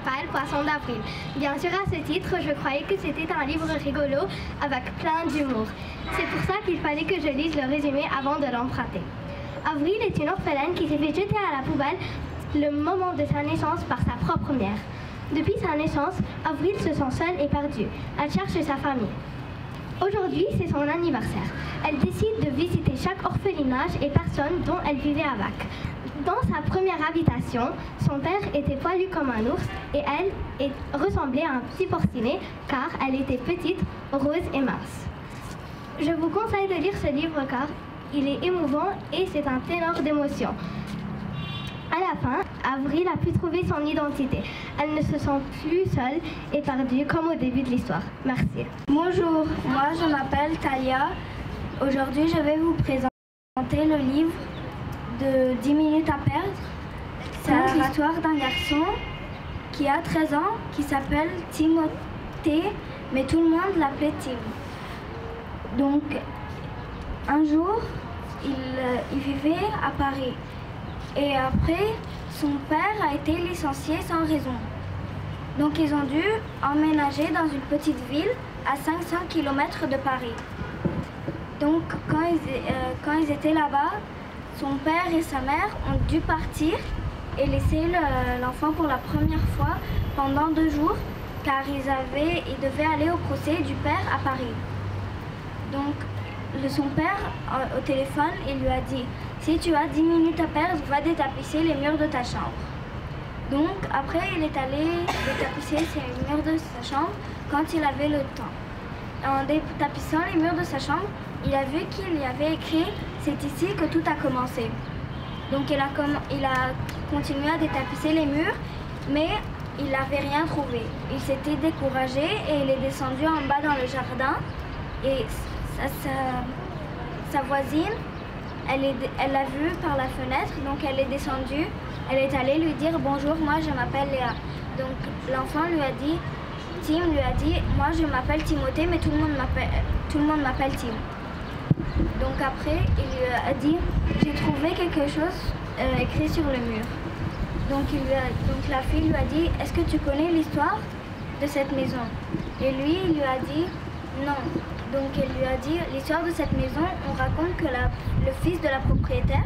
s'appelle Poisson d'avril. Bien sûr, à ce titre, je croyais que c'était un livre rigolo avec plein d'humour. C'est pour ça qu'il fallait que je lise le résumé avant de l'emprunter. Avril est une orpheline qui s'est fait jeter à la poubelle le moment de sa naissance par sa propre mère. Depuis sa naissance, Avril se sent seule et perdue. Elle cherche sa famille. Aujourd'hui, c'est son anniversaire. Elle décide de visiter chaque orphelinage et personne dont elle vivait avec. Dans sa première habitation, son père était poilu comme un ours et elle ressemblait à un petit porcinet car elle était petite, rose et mince. Je vous conseille de lire ce livre car il est émouvant et c'est un ténor d'émotion. À la fin, Avril a pu trouver son identité. Elle ne se sent plus seule et perdue comme au début de l'histoire. Merci. Bonjour, moi je m'appelle Talia. Aujourd'hui, je vais vous présenter le livre de 10 minutes à perdre. C'est l'histoire d'un garçon qui a 13 ans, qui s'appelle Timothée, mais tout le monde l'appelait Tim. Donc, un jour, il vivait à Paris. Et après, son père a été licencié sans raison. Donc, ils ont dû emménager dans une petite ville à 500 km de Paris. Donc, quand ils étaient là-bas, son père et sa mère ont dû partir et laisser l'enfant pour la première fois pendant 2 jours, car ils devaient aller au procès du père à Paris. Donc, son père, au téléphone, il lui a dit « Si tu as 10 minutes à perdre, va détapisser les murs de ta chambre. » Donc, après, il est allé détapisser les murs de sa chambre quand il avait le temps. En détapissant les murs de sa chambre, il a vu qu'il y avait écrit « C'est ici que tout a commencé ». Donc, il a continué à détapisser les murs, mais il n'avait rien trouvé. Il s'était découragé et il est descendu en bas dans le jardin. Et sa voisine, elle l'a vu par la fenêtre, donc elle est descendue, elle est allée lui dire « Bonjour, moi je m'appelle Léa ». Donc l'enfant lui a dit, Tim lui a dit « Moi je m'appelle Timothée, mais tout le monde m'appelle Tim ». Donc après, il lui a dit « J'ai trouvé quelque chose écrit sur le mur ». Donc la fille lui a dit « Est-ce que tu connais l'histoire de cette maison ?» Et lui, il lui a dit « Non ». Donc elle lui a dit, l'histoire de cette maison, on raconte que le fils de la propriétaire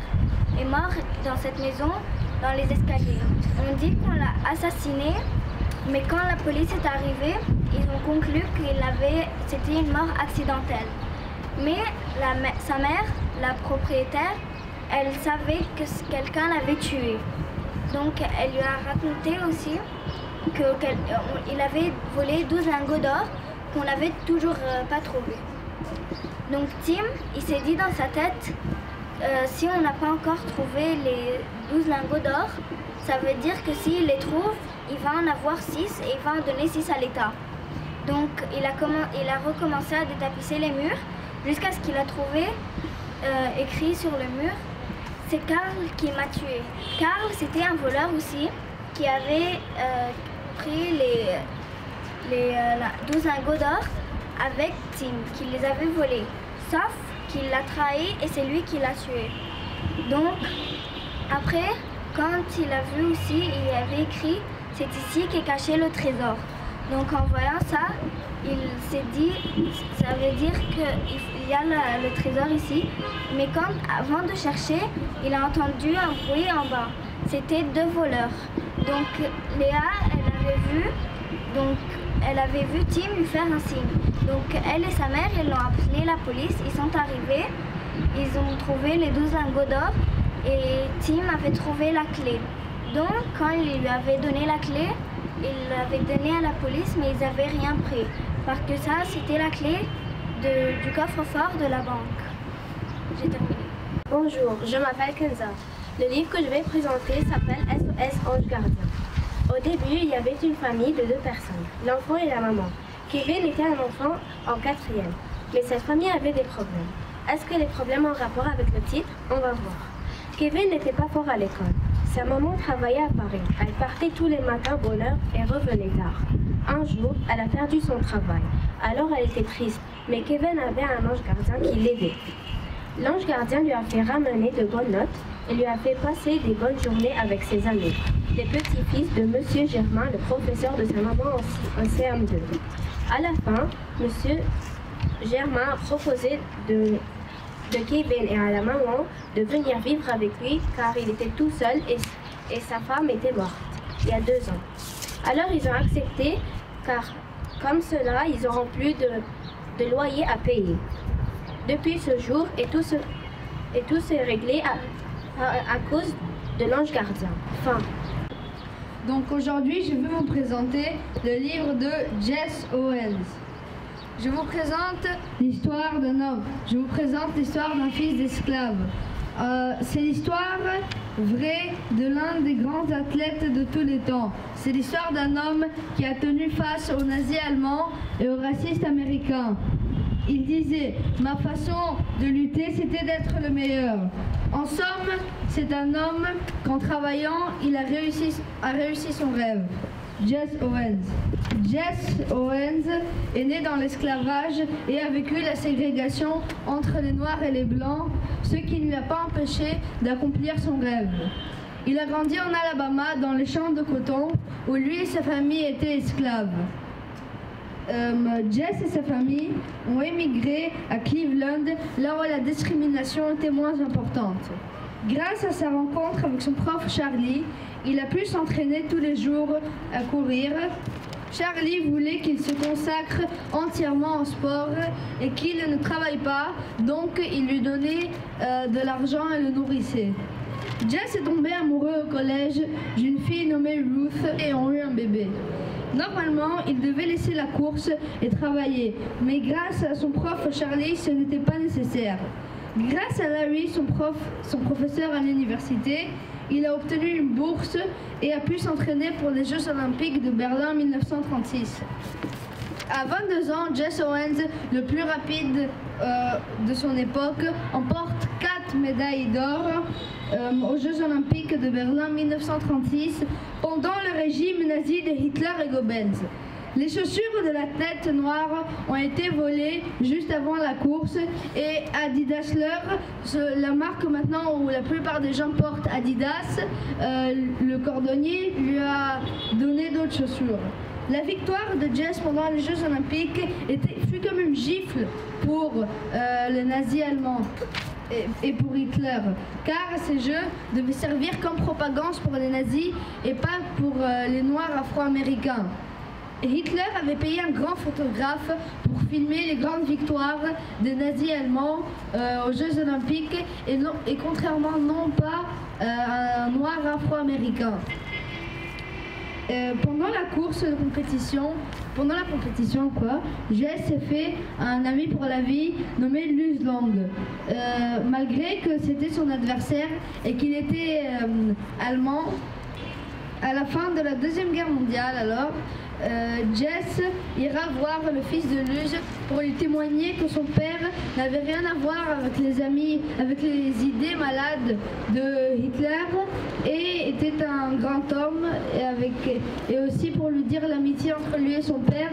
est mort dans cette maison, dans les escaliers. On dit qu'on l'a assassiné, mais quand la police est arrivée, ils ont conclu que c'était une mort accidentelle. Mais sa mère, la propriétaire, elle savait que quelqu'un l'avait tué. Donc elle lui a raconté aussi qu'il avait volé 12 lingots d'or, qu'on n'avait toujours pas trouvé. Donc Tim, il s'est dit dans sa tête, si on n'a pas encore trouvé les 12 lingots d'or, ça veut dire que s'il les trouve, il va en avoir 6 et il va en donner 6 à l'État. Donc il a recommencé à détapisser les murs jusqu'à ce qu'il a trouvé écrit sur le mur, c'est Karl qui m'a tué. Karl, c'était un voleur aussi qui avait pris les 12 lingots d'or avec Tim, qui les avait volés, sauf qu'il l'a trahi et c'est lui qui l'a tué. Donc, après, quand il a vu aussi, il y avait écrit « C'est ici qu'est caché le trésor ». Donc, en voyant ça, il s'est dit « Ça veut dire qu'il y a le trésor ici ». Mais avant de chercher, il a entendu un bruit en bas. C'était 2 voleurs. Donc, Léa, elle avait vu Tim lui faire un signe. Donc elle et sa mère, ils l'ont appelé la police, ils sont arrivés, ils ont trouvé les 12 lingots d'or et Tim avait trouvé la clé. Donc quand il lui avait donné la clé, il l'avait donnée à la police mais ils n'avaient rien pris. Parce que ça, c'était la clé du coffre-fort de la banque. J'ai terminé. Bonjour, je m'appelle Kenza. Le livre que je vais présenter s'appelle SOS Ange Gardien. Au début, il y avait une famille de 2 personnes, l'enfant et la maman. Kevin était un enfant en 4e, mais cette famille avait des problèmes. Est-ce que les problèmes ont rapport avec le titre? On va voir. Kevin n'était pas fort à l'école. Sa maman travaillait à Paris. Elle partait tous les matins bonne heure et revenait tard. Un jour, elle a perdu son travail. Alors elle était triste, mais Kevin avait un ange gardien qui l'aidait. L'ange gardien lui a fait ramener de bonnes notes et lui a fait passer des bonnes journées avec ses amis, les petits-fils de Monsieur Germain, le professeur de sa maman en CM2. À la fin, Monsieur Germain a proposé de Kevin et à la maman de venir vivre avec lui car il était tout seul et sa femme était morte il y a 2 ans. Alors ils ont accepté car comme cela ils n'auront plus de loyer à payer. Depuis ce jour tout s'est réglé à cause de l'ange gardien. Fin. Donc aujourd'hui je vais vous présenter le livre de Jesse Owens. Je vous présente l'histoire d'un homme. Je vous présente l'histoire d'un fils d'esclave. C'est l'histoire vraie de l'un des grands athlètes de tous les temps. C'est l'histoire d'un homme qui a tenu face aux nazis allemands et aux racistes américains. Il disait « Ma façon de lutter, c'était d'être le meilleur ». En somme, c'est un homme qu'en travaillant, il a réussi son rêve. Jesse Owens. Jesse Owens est né dans l'esclavage et a vécu la ségrégation entre les Noirs et les Blancs, ce qui ne lui a pas empêché d'accomplir son rêve. Il a grandi en Alabama dans les champs de coton où lui et sa famille étaient esclaves. Jesse et sa famille ont émigré à Cleveland, là où la discrimination était moins importante. Grâce à sa rencontre avec son prof Charlie, il a pu s'entraîner tous les jours à courir. Charlie voulait qu'il se consacre entièrement au sport et qu'il ne travaille pas, donc il lui donnait de l'argent et le nourrissait. Jesse est tombé amoureux au collège d'une fille nommée Ruth et ont eu un bébé. Normalement, il devait laisser la course et travailler, mais grâce à son prof Charlie, ce n'était pas nécessaire. Grâce à Larry, son professeur à l'université, il a obtenu une bourse et a pu s'entraîner pour les Jeux Olympiques de Berlin 1936. À 22 ans, Jesse Owens, le plus rapide de son époque, emporte 4 médailles d'or aux Jeux Olympiques de Berlin 1936 pendant le régime nazi de Hitler et Goebbels. Les chaussures de l'athlète noir ont été volées juste avant la course et Adidas, la marque maintenant où la plupart des gens portent Adidas, le cordonnier lui a donné d'autres chaussures. La victoire de Jesse pendant les Jeux Olympiques fut comme une gifle pour les nazis allemands et pour Hitler, car ces jeux devaient servir comme propagande pour les nazis et pas pour les noirs afro-américains. Hitler avait payé un grand photographe pour filmer les grandes victoires des nazis allemands aux Jeux Olympiques et contrairement non pas à un noir afro-américain. Pendant la compétition, Jesse s'est fait un ami pour la vie nommé Luz Lang. Malgré que c'était son adversaire et qu'il était allemand, à la fin de la Deuxième Guerre mondiale, Jesse ira voir le fils de Luz pour lui témoigner que son père n'avait rien à voir avec les idées malades de Hitler et était un grand homme et aussi pour lui dire l'amitié entre lui et son père,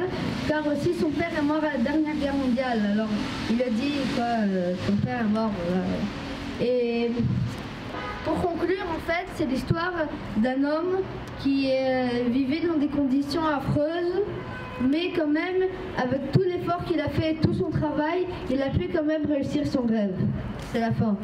car aussi son père est mort à la dernière guerre mondiale. Alors il lui a dit ton père est mort. Et pour conclure, en fait, c'est l'histoire d'un homme qui vivait dans des conditions affreuses, mais quand même, avec tout l'effort qu'il a fait et tout son travail, il a pu quand même réussir son rêve. C'est la fin.